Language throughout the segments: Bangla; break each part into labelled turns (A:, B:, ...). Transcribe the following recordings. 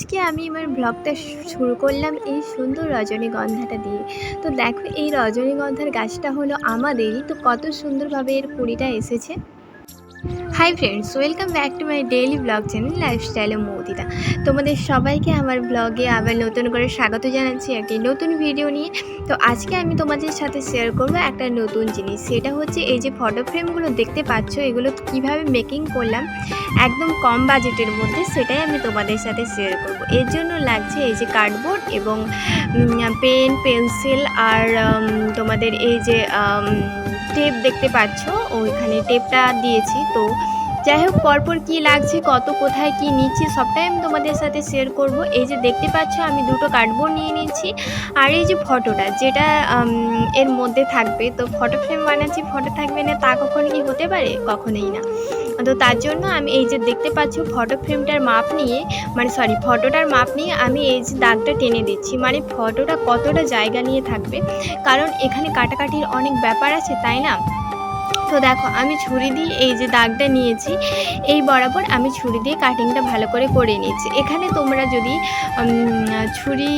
A: আজকে আমি আমার ব্লগটা শুরু করলাম এই সুন্দর রজনীগন্ধাটা দিয়ে। তো দেখো এই রজনীগন্ধার গাছটা হলো আমাদেরই, তো কত সুন্দরভাবে এর কুড়িটা এসেছে। Hi friends, welcome back to my daily blog channel lifestyle ও মৌদিতা। তোমাদের সবাইকে আমার ব্লগে আবার নতুন করে স্বাগত জানাচ্ছি একটি নতুন ভিডিও নিয়ে। তো আজকে আমি তোমাদের সাথে শেয়ার করব একটা নতুন জিনিস, সেটা হচ্ছে এই যে ফটো ফ্রেমগুলো দেখতে পাচ্ছ, এগুলো কিভাবে মেকিং করলাম একদম কম বাজেটের মধ্যে, সেটাই আমি তোমাদের সাথে শেয়ার করব। এর জন্য লাগছে এই যে কার্ডবোর্ড এবং পেন, পেন্সিল আর তোমাদের এই যে টেপ দেখতে পাচ্ছ, ওইখানে টেপটা দিয়েছি। তো যাই হোক, পরপর কী লাগছে, কত কোথায় কি নিচ্ছি সবটাই আমি তোমাদের সাথে শেয়ার করব। এই যে দেখতে পাচ্ছ আমি দুটো কার্ডবোর্ড নিয়ে নিচ্ছি, আর এই যে ফটোটা যেটা এর মধ্যে থাকবে। তো ফটো ফ্রেম বানাচ্ছি, ফটো থাকবে না তা কখনো কি হতে পারে? কখনোই না। তো তার জন্য আমি এই যে দেখতে পাচ্ছ ফটো ফ্রেমটার মাপ নিয়ে, ফটোটার মাপ নিয়ে আমি এই যে দাগটা টেনে দিচ্ছি, মানে ফটোটা কতটা জায়গা নিয়ে থাকবে, কারণ এখানে কাটাকাটির অনেক ব্যাপার আছে, তাই না? তো দেখো আমি ছুরি দিয়ে এই যে দাগটা নিয়েছি, এই বরাবর আমি ছুরি দিয়ে কাটিংটা ভালো করে নিয়েছি। এখানে তোমরা যদি ছুরি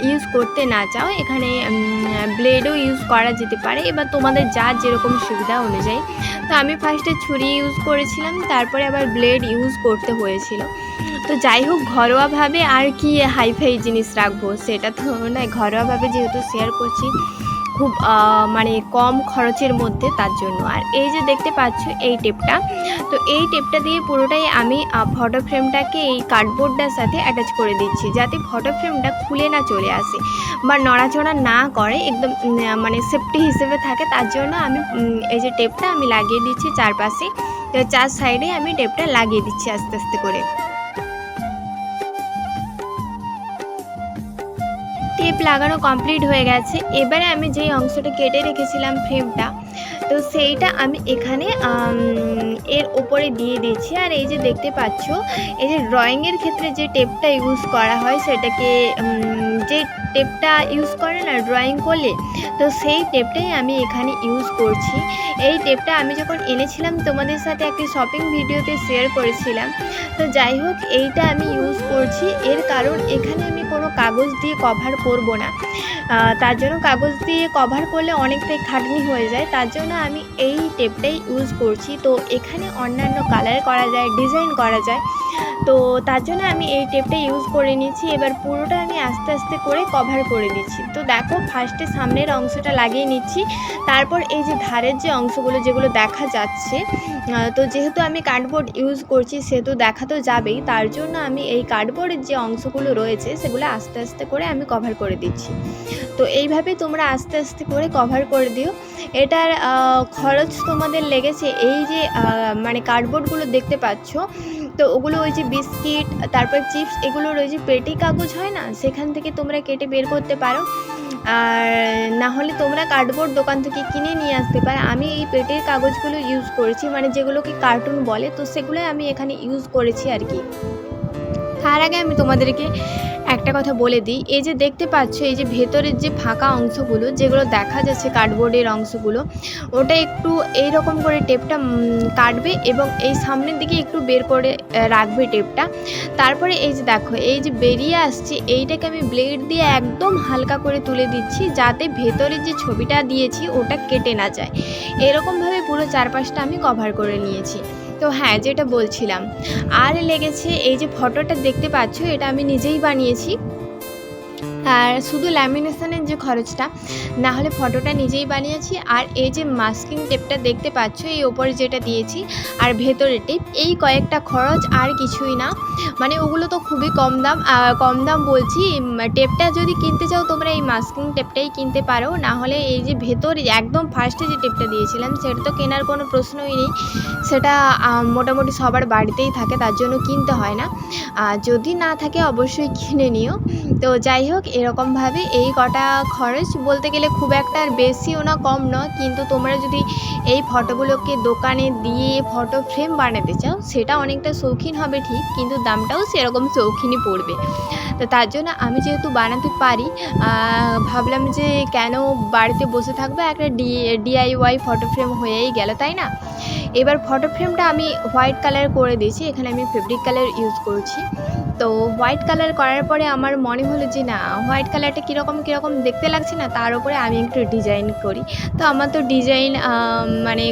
A: ইউজ করতে না চাও, এখানে ব্লেডও ইউজ করা যেতে পারে, এবার তোমাদের যার যেরকম সুবিধা অনুযায়ী। তো আমি ফার্স্টে ছুরি ইউজ করেছিলাম, তারপরে আবার ব্লেড ইউজ করতে হয়েছিল। তো যাই হোক, ঘরোয়াভাবে আর কি হাইফাই জিনিস রাখবো, সেটা তো নয়, ঘরোয়াভাবে যেহেতু শেয়ার করছি খুব মানে কম খরচের মধ্যে, তার জন্য। আর এই যে দেখতে পাচ্ছ এই টেপটা, তো এই টেপটা দিয়ে পুরোটাই আমি ফটো ফ্রেমটাকে এই কার্ডবোর্ডটার সাথে অ্যাটাচ করে দিচ্ছি, যাতে ফটো ফ্রেমটা খুলে না চলে আসে বা নড়াচড়া না করে, একদম মানে সেফটি হিসেবে থাকে। তার জন্য আমি এই যে টেপটা আমি লাগিয়ে দিচ্ছি চারপাশে, তো চার সাইডে আমি টেপটা লাগিয়ে দিচ্ছি আস্তে আস্তে করে। টেপ লাগানো কমপ্লিট হয়ে গেছে। এবারে আমি যেই অংশটা কেটে রেখেছিলাম ফ্রেমটা, তো সেইটা আমি এখানে এর ওপরে দিয়ে দিচ্ছি। আর এই যে দেখতে পাচ্ছ, এই যে ড্রয়িংয়ের ক্ষেত্রে যে টেপটা ইউজ করা হয়, সেটাকে যে টেপটা ইউজ করে না ড্রয়িং করলে, তো সেই টেপটাই আমি এখানে ইউজ করছি। এই টেপটা আমি যখন এনেছিলাম তোমাদের সাথে একটি শপিং ভিডিওতে শেয়ার করেছিলাম। তো যাই হোক, এইটা আমি ইউজ করছি, এর কারণ এখানে আমি কোনো কাগজ দিয়ে কভার করব না। তার জন্য কাগজ দিয়ে কভার করলে অনেকটাই খাটনি হয়ে যায়, তার জন্য আমি এই টেপটাই ইউজ করছি। তো এখানে অন্যান্য কালার করা যায়, ডিজাইন করা যায়, তো তার জন্য আমি এই টেপটা ইউজ করে নিচ্ছি। এবার পুরোটা আমি আস্তে আস্তে করে কভার করে দিচ্ছি। তো দেখো, ফার্স্টে সামনের অংশটা লাগিয়ে নিচ্ছি, তারপর এই যে ধারের যে অংশগুলো যেগুলো দেখা যাচ্ছে, তো যেহেতু আমি কার্ডবোর্ড ইউজ করছি সেহেতু দেখা তো যাবেই, তার জন্য আমি এই কার্ডবোর্ডের যে অংশগুলো রয়েছে সেগুলো আস্তে আস্তে করে আমি কভার করে দিচ্ছি। তো এইভাবে তোমরা আস্তে আস্তে করে কভার করে দিও। এটার খরচ তোমাদের লেগেছে, এই যে মানে কার্ডবোর্ডগুলো দেখতে পাচ্ছ, তো ওগুলো ওই যে বিস্কিট, তারপর চিপস, এগুলোর ওই যে পেটি কাগজ হয় না, সেখান থেকে তোমরা কেটে বের করতে পারো, আর না হলে তোমরা কার্ডবোর্ড দোকান থেকে কিনে নিয়ে আসতে পারো। আমি এই পেটের কাগজগুলো ইউজ করেছি, মানে যেগুলোকে কার্টুন বলে, তো সেগুলোই আমি এখানে ইউজ করেছি আর কি। তার আগে আমি তোমাদেরকে একটা কথা বলে দিই, এই যে দেখতে পাচ্ছ এই যে ভেতরের যে ফাঁকা অংশগুলো যেগুলো দেখা যাচ্ছে কার্ডবোর্ডের অংশগুলো, ওটা একটু এই রকম করে টেপটা কাটবে এবং এই সামনের দিকে একটু বের করে রাখবে টেপটা। তারপরে এই যে দেখো এই যে বেরিয়ে আসছে, এইটাকে আমি ব্লেড দিয়ে একদম হালকা করে তুলে দিচ্ছি, যাতে ভেতরের যে ছবিটা দিয়েছি ওটা কেটে না যায়। এরকমভাবে পুরো চারপাশটা আমি কভার করে নিয়েছি। তো হ্যাঁ, যেটা বলছিলাম, আর লেগেছে এই যে ফটোটা দেখতে পাচ্ছ, এটা আমি নিজেই বানিয়েছি। আর শুধু ল্যামিনেশনের যে খরচটা, না হলে ফটোটা নিজেই বানিয়েছি। আর এই যে মাস্কিং টেপটা দেখতে পাচ্ছ, এই ওপরে যেটা দিয়েছি, আর ভেতরে টেপ, এই কয়েকটা খরচ, আর কিছুই না। মানে ওগুলো তো খুবই কম দাম বলছি। টেপটা যদি কিনতে চাও তোমরা এই মাস্কিং টেপটাই কিনতে পারো, না হলে এই যে ভেতরে একদম ফার্স্টে যে টেপটা দিয়েছিলাম সেটা তো কেনার কোনো প্রশ্নই নেই, সেটা মোটামুটি সবার বাড়িতেই থাকে, তার জন্য কিনতে হয় না। যদি না থাকে অবশ্যই কিনে নিও। তো যাই হোক, এরকমভাবে এই কটা খরচ বলতে গেলে খুব একটা আর বেশিও না কম না, কিন্তু তোমরা যদি এই ফটোগুলোকে দোকানে দিয়ে ফটো ফ্রেম বানাতে চাও, সেটা অনেকটা শৌখিন হবে ঠিক, কিন্তু দামটাও সেরকম শৌখিনই পড়বে। তো তার জন্য আমি যেহেতু বানাতে পারি, ভাবলাম যে কেন বাড়িতে বসে থাকবো, একটা ডিআইওয়াই ফটো ফ্রেম হয়েই গেল, তাই না? এবার ফটো ফ্রেমটা আমি হোয়াইট কালার করে দিয়েছি, এখানে আমি ফেব্রিক কালার ইউজ করছি। তো হোয়াইট কালার করার পরে আমার মনে হলো যে না, হোয়াইট কালারটা কীরকম দেখতে লাগছে না, তার উপরে আমি একটু ডিজাইন করি। তো আমার তো ডিজাইন মানে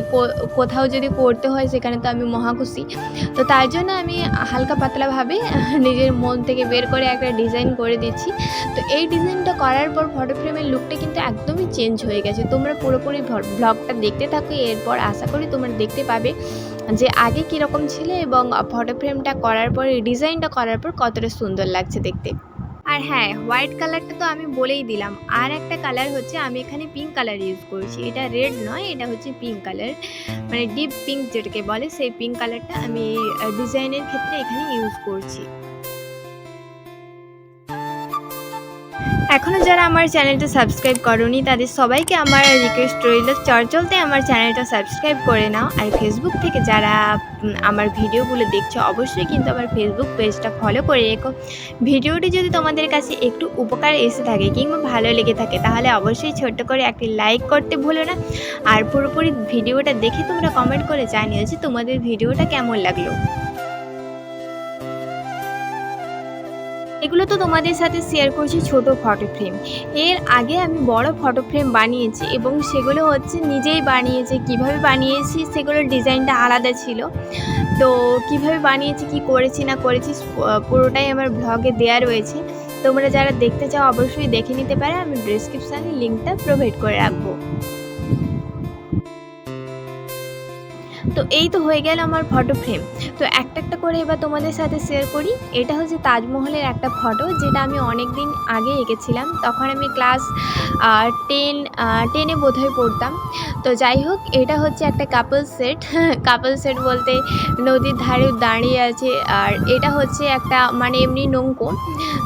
A: কোথাও যদি করতে হয় সেখানে তো আমি মহাখুশি। তো তার জন্য আমি হালকা পাতলাভাবে নিজের মন থেকে বের করে একটা ডিজাইন করে দিচ্ছি। তো এই ডিজাইনটা করার পর ফটো ফ্রেমের লুকটা কিন্তু একদমই চেঞ্জ হয়ে গেছে। তোমরা পুরোপুরি ব্লগটা দেখতে থাকো, এরপর আশা করি তোমরা দেখতে পাবে যে আগে কীরকম ছিল এবং ফটো ফ্রেমটা করার পর, ডিজাইনটা করার পর কতটা সুন্দর লাগছে দেখতে। আর হ্যাঁ, হোয়াইট কালারটা তো আমি বলেই দিলাম। আর একটা কালার হচ্ছে, আমি এখানে পিঙ্ক কালার ইউজ করছি। এটা রেড নয়, এটা হচ্ছে পিঙ্ক কালার, মানে ডিপ পিঙ্ক যেটাকে বলে, সেই পিঙ্ক কালারটা আমি ডিজাইনের ক্ষেত্রে এখানে ইউজ করছি। এখনও যারা আমার চ্যানেলটা সাবস্ক্রাইব করোনি তাদের সবাইকে আমার রিকোয়েস্ট রইল, চটজলদি আমার চ্যানেলটা সাবস্ক্রাইব করে নাও। আর ফেসবুক থেকে যারা আমার ভিডিওগুলো দেখছো অবশ্যই কিন্তু আমার ফেসবুক পেজটা ফলো করে রেখো। ভিডিওটি যদি তোমাদের কাছে একটু উপকার এসে থাকে কিংবা ভালো লেগে থাকে তাহলে অবশ্যই ছোট্ট করে একটি লাইক করতে ভুলো না। আর পুরোপুরি ভিডিওটা দেখে তোমরা কমেন্ট করে জানিও যে তোমাদের ভিডিওটা কেমন লাগলো। এগুলো তো তোমাদের সাথে শেয়ার করছি ছোট ফটো ফ্রেম। এর আগে আমি বড় ফটো ফ্রেম বানিয়েছি এবং সেগুলো হচ্ছে নিজেই বানিয়েছি। কিভাবে বানিয়েছি সেগুলোর ডিজাইনটা আলাদা ছিল। তো কিভাবে বানিয়েছি, কি করেছি না করেছি পুরোটাই আমার ব্লগে দেওয়া রয়েছে। তোমরা যারা দেখতে চাও অবশ্যই দেখে নিতে পারো, আমি ডেসক্রিপশানে লিঙ্কটা প্রোভাইড করে রাখবো। তো এই তো হয়ে গেল আমার ফটো ফ্রেম। তো একটা করে এবার তোমাদের সাথে শেয়ার করি। এটা হচ্ছে তাজমহলের একটা ফটো, যেটা আমি অনেক দিন আগে এঁকেছিলাম। তখন আমি ক্লাস 10-এ বোধহয় পড়তাম। তো যাই হোক, এটা হচ্ছে একটা কাপল সেট। কাপল সেট বলতে নদীর ধারে দাঁড়িয়ে আছে, আর এটা হচ্ছে একটা মানে এমনি নৌকো।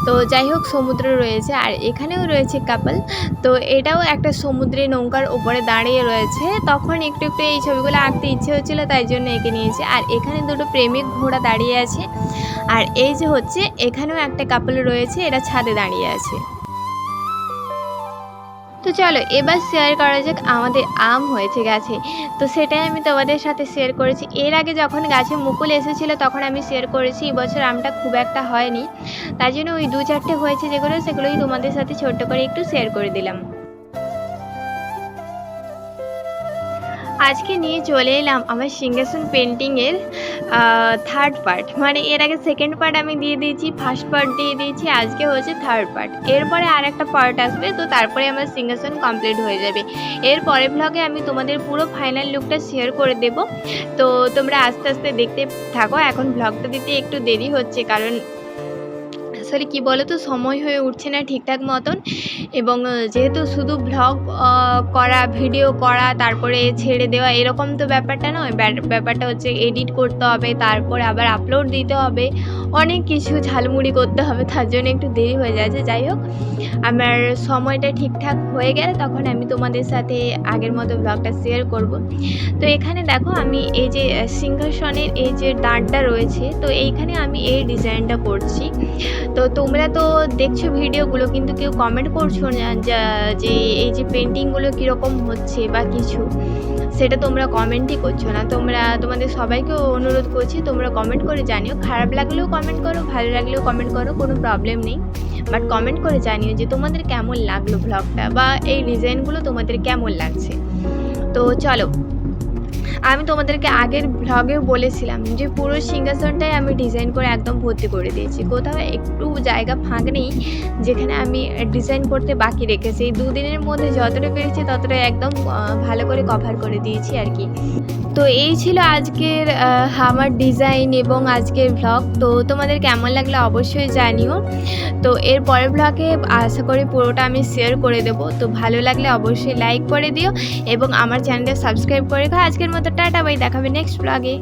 A: তো যাই হোক, সমুদ্র রয়েছে আর এখানেও রয়েছে কাপল। তো এটাও একটা সমুদ্রে নৌকার ওপরে দাঁড়িয়ে রয়েছে। তখন একটু এই ছবিগুলো আঁকতে ইচ্ছে হচ্ছিল, তাই জন্য এঁকে নিয়েছি। আর এখানে দুটো প্রেমিক ঘোড়া দাঁড়িয়ে আছে। আর এই যে হচ্ছে এখানেও একটা কাপল রয়েছে, এরা ছাদে দাঁড়িয়ে আছে। তো চলো এবার শেয়ার করা যাক আমাদের আম হয়েছে গাছে। তো সেটাই আমি তোমাদের সাথে শেয়ার করেছি। এর আগে যখন গাছে মুকুল এসেছিলো তখন আমি শেয়ার করেছি। এবছর আমটা খুব একটা হয়নি, তাই জন্য ওই 2-4টে হয়েছে যেগুলো, সেগুলোই তোমাদের সাথে ছোট্ট করে একটু শেয়ার করে দিলাম। আজকে নিয়ে চলে এলাম আমার সিংহাসন পেন্টিংয়ের থার্ড পার্ট। মানে এর আগে সেকেন্ড পার্ট আমি দিয়ে দিয়েছি, ফার্স্ট পার্ট দিয়ে দিয়েছি, আজকে হচ্ছে থার্ড পার্ট। এরপরে আর একটা পার্ট আসবে, তো তারপরে আমার সিংহাসন কমপ্লিট হয়ে যাবে। এর পরের ব্লগে আমি তোমাদের পুরো ফাইনাল লুকটা শেয়ার করে দেব। তো তোমরা আস্তে আস্তে দেখতে থাকো। এখন ব্লগটা দিতে একটু দেরি হচ্ছে, কারণ আসলে কী বলো তো, সময় হয়ে উঠছে না ঠিকঠাক মতন। এবং যেহেতু শুধু ব্লগ করা, ভিডিও করা, তারপরে ছেড়ে দেওয়া এরকম তো ব্যাপারটা নয়। ব্যাপারটা হচ্ছে এডিট করতে হবে, তারপরে আবার আপলোড দিতে হবে, অনেক কিছু ঝালমুড়ি করতে হবে, তার জন্য একটু দেরি হয়ে যাচ্ছে। যাই হোক, আমার সময়টা ঠিকঠাক হয়ে গেলে তখন আমি তোমাদের সাথে আগের মতো ব্লগটা শেয়ার করব। তো এখানে দেখো, আমি এই যে সিংহাসনের এই যে দাঁড়টা রয়েছে, তো এইখানে আমি এই ডিজাইনটা করছি। তো তোমরা তো দেখছো ভিডিওগুলো, কিন্তু কেউ কমেন্ট করছো না যে এই যে পেন্টিংগুলো কীরকম হচ্ছে বা কিছু, সেটা তোমরা কমেন্টই করছো না। তোমাদের সবাইকেও অনুরোধ করছি, তোমরা কমেন্ট করে জানিও। খারাপ লাগলেও কমেন্ট করো, ভালো লাগলেও কমেন্ট করো, কোনো প্রবলেম নেই। বাট কমেন্ট করে জানিও যে তোমাদের কেমন লাগলো ব্লগটা, বা এই ডিজাইনগুলো তোমাদের কেমন লাগছে। তো চলো, আমি তোমাদেরকে আগের ব্লগেও বলেছিলাম যে পুরো সিংহাসনটাই আমি ডিজাইন করে একদম ভর্তি করে দিয়েছি। কোথাও একটু জায়গা ফাঁক নেই যেখানে আমি ডিজাইন করতে বাকি রেখেছি। এই 2 দিনের মধ্যে যতটা পেরেছি ততটা একদম ভালো করে কভার করে দিয়েছি আর কি। তো এই ছিল আজকের আমার ডিজাইন এবং আজকের ব্লগ। তো তোমাদের কেমন লাগলো অবশ্যই জানিও। তো এর পরের ব্লগে আশা করি পুরোটা আমি শেয়ার করে দেবো। তো ভালো লাগলে অবশ্যই লাইক করে দিও এবং আমার চ্যানেলটা সাবস্ক্রাইব করে দাও। আজকের মতো টাটা, বাই, দেখাবে নেক্সট ব্লগে।